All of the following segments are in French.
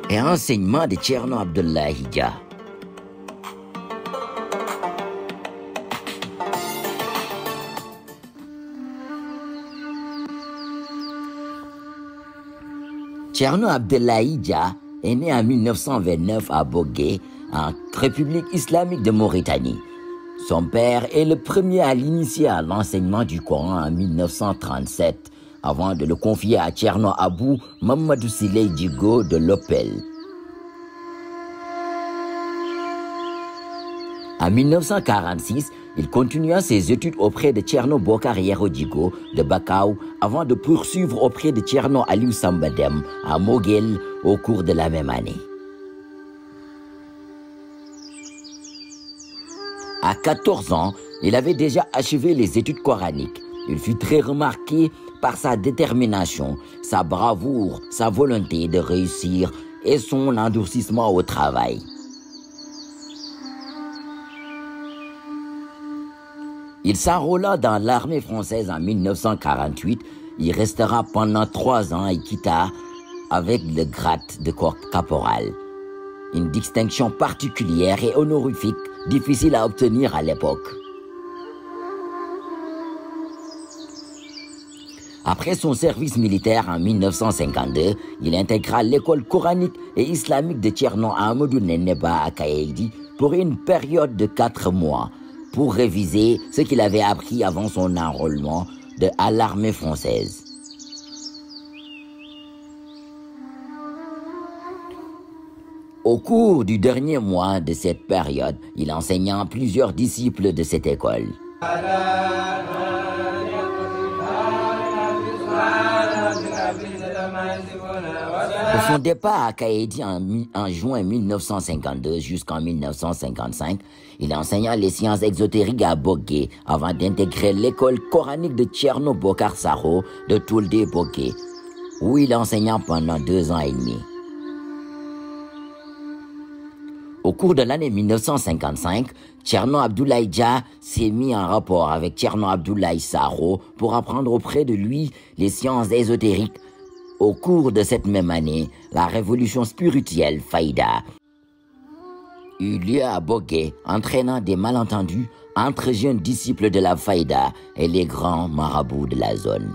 et enseignement de Thierno Abdoulaye Dia. Thierno Abdoulaye Dia est né en 1929 à Bogué, en République islamique de Mauritanie. Son père est le premier à l'initier à l'enseignement du Coran en 1937, avant de le confier à Thierno Abou Mamadou Siley Djigo de Lopel. En 1946, il continua ses études auprès de Thierno Bokar Yero Djigo de Bakau avant de poursuivre auprès de Thierno Aliou Sambadem à Moguel au cours de la même année. À 14 ans, il avait déjà achevé les études coraniques. Il fut très remarqué par sa détermination, sa bravoure, sa volonté de réussir et son endurcissement au travail. Il s'enrôla dans l'armée française en 1948. Il restera pendant 3 ans et quitta avec le grade de caporal. Une distinction particulière et honorifique, difficile à obtenir à l'époque. Après son service militaire en 1952, il intégra l'école coranique et islamique de Thierno Amadou Neneba à Kaïdi pour une période de 4 mois, pour réviser ce qu'il avait appris avant son enrôlement à l'armée française. Au cours du dernier mois de cette période, il enseigna plusieurs disciples de cette école. De son départ à Kaïdi en juin 1952 jusqu'en 1955, il enseigna les sciences exotériques à Bogué avant d'intégrer l'école coranique de Thierno Bokar Saro de Toulde Bogué, où il enseigna pendant 2 ans et demi. Au cours de l'année 1955, Thierno Abdoulaye Dia s'est mis en rapport avec Thierno Abdoulaye Saro pour apprendre auprès de lui les sciences ésotériques. Au cours de cette même année, la révolution spirituelle Faïda eut lieu à Bogué, entraînant des malentendus entre jeunes disciples de la Faïda et les grands marabouts de la zone.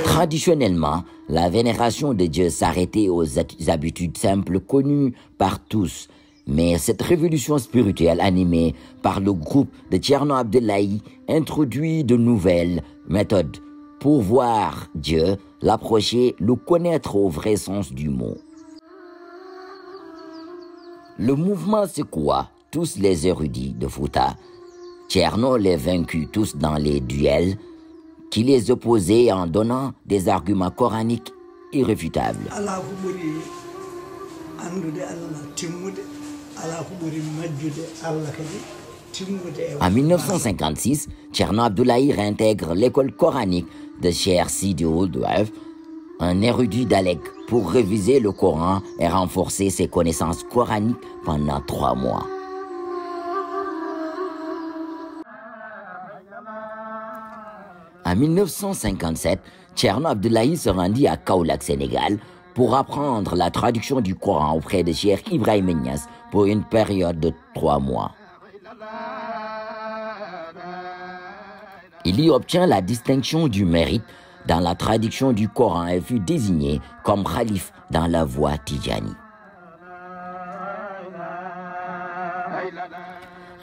Traditionnellement, la vénération de Dieu s'arrêtait aux habitudes simples connues par tous. Mais cette révolution spirituelle animée par le groupe de Thierno Abdoulaye introduit de nouvelles méthodes pour voir Dieu, l'approcher, le connaître au vrai sens du mot. Le mouvement secoua tous les érudits de Fouta. Thierno les vaincut tous dans les duels qui les opposaient en donnant des arguments coraniques irréfutables. En 1956, Thierno Abdoulaye réintègre l'école coranique de Cheikh Sidi Ould Wahb, un érudit d'Alec, pour réviser le Coran et renforcer ses connaissances coraniques pendant 3 mois. En 1957, Thierno Abdoulaye se rendit à Kaolack, Sénégal, pour apprendre la traduction du Coran auprès de Cheikh Ibrahim Niass pour une période de 3 mois. Il y obtient la distinction du mérite dans la traduction du Coran et fut désigné comme khalife dans la voie Tidjani.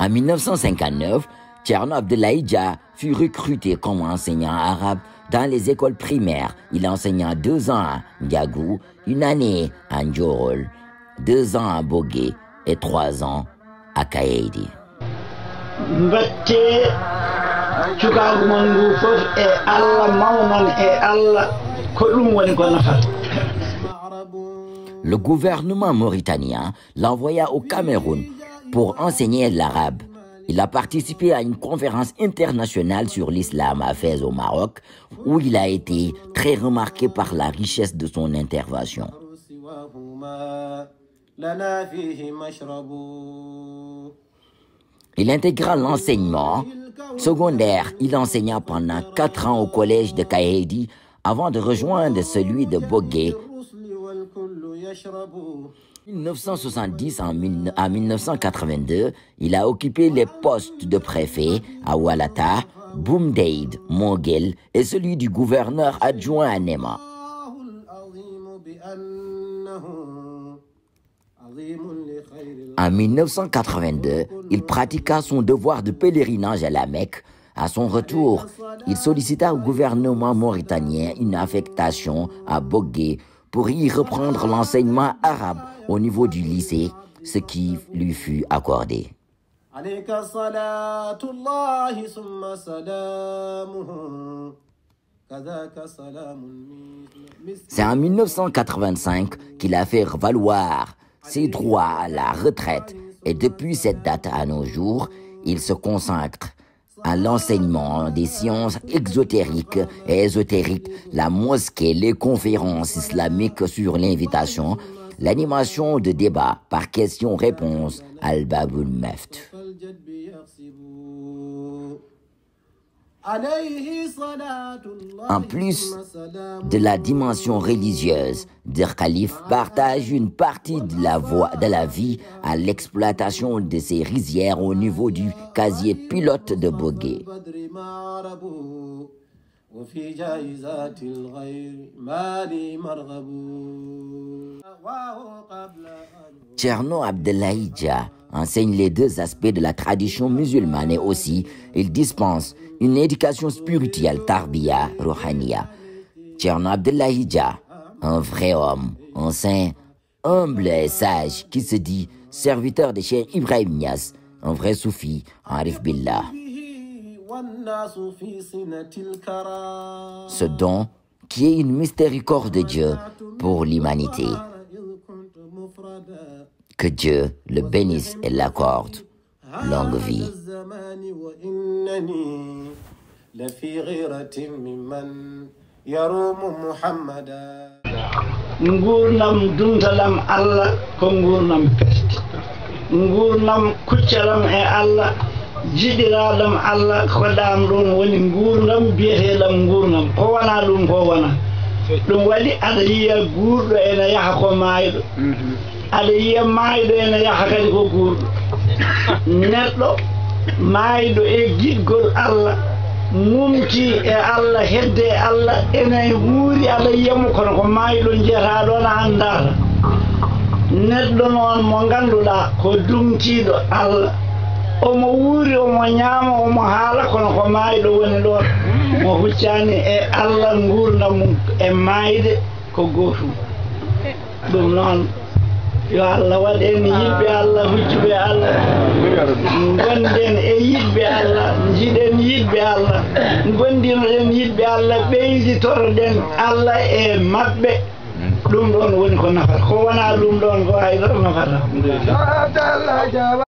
En 1959, Thierno Abdoulaye Dia fut recruté comme enseignant arabe dans les écoles primaires. Il enseigna 2 ans à Ndiagou, 1 année à Ndiorol, 2 ans à Bogué et 3 ans à Kaïdi. Le gouvernement mauritanien l'envoya au Cameroun pour enseigner l'arabe. Il a participé à une conférence internationale sur l'islam à Fès au Maroc, où il a été très remarqué par la richesse de son intervention. Il intégra l'enseignement secondaire. Il enseigna pendant 4 ans au collège de Kaïdi avant de rejoindre celui de Bogué. 1970 à 1982, il a occupé les postes de préfet à Oualata, Boumdeid, Moguel et celui du gouverneur adjoint à Nema. En 1982, il pratiqua son devoir de pèlerinage à la Mecque. À son retour, il sollicita au gouvernement mauritanien une affectation à Bogué pour y reprendre l'enseignement arabe au niveau du lycée, ce qui lui fut accordé. C'est en 1985 qu'il a fait valoir ses droits à la retraite et depuis cette date à nos jours, il se consacre à l'enseignement des sciences exotériques et ésotériques, la mosquée, les conférences islamiques sur l'invitation, l'animation de débats par questions-réponses Al-Babul Meft. En plus de la dimension religieuse, Der Khalif partage une partie de la vie à l'exploitation de ses rizières au niveau du casier pilote de Bogué. Thierno Abdoulaye Dia enseigne les deux aspects de la tradition musulmane et aussi il dispense une éducation spirituelle, tarbiya, rohaniya. Thierno Abdoulaye Dia, un vrai homme, un saint, humble et sage qui se dit serviteur de Cheikh Ibrahim Niass, un vrai soufi, Arif Billah. Ce don qui est une miséricorde de Dieu pour l'humanité. Que Dieu le bénisse et l'accorde longue vie. Ngurnam dundalam Allah ko ngurnam pesti. Ngurnam kuccalam e Allah jiɗiraɗam Allah ko ɗam ɗum woni ngurdam biyeteɗam ngurnam ko wona ɗum ko wona ɗum waɗi aɗa yiya guurɗo ene yaha ko maayɗo aɗa yiya maayɗo ene yaha kadi ko guurɗo neɗɗo maayɗo e giɗgol Allah mumti e Allah hedde e Allah ene wuuri aɗa yiyamo kono ko maayɗo jeyataɗo na andata neɗɗo noon mo ganduɗa ko dumtiɗo Allah omo wuuri omo ñaama omo haala kono ko maayɗo woni ɗon mo huccani e Allah ngurdam mum e maayde ko gootum ɗum noon yo Allah waɗen yiɗɓe Allah huccuɓe Allah gonden e yiɗɓe Allah jiɗen yiɗɓe Allah gondinoɗen yiɗɓe Allah ɓeyditoroɗen Allah e maɓɓe ɗum ɗon woni ko nafata ko wona ɗum ɗon ko haydara nafata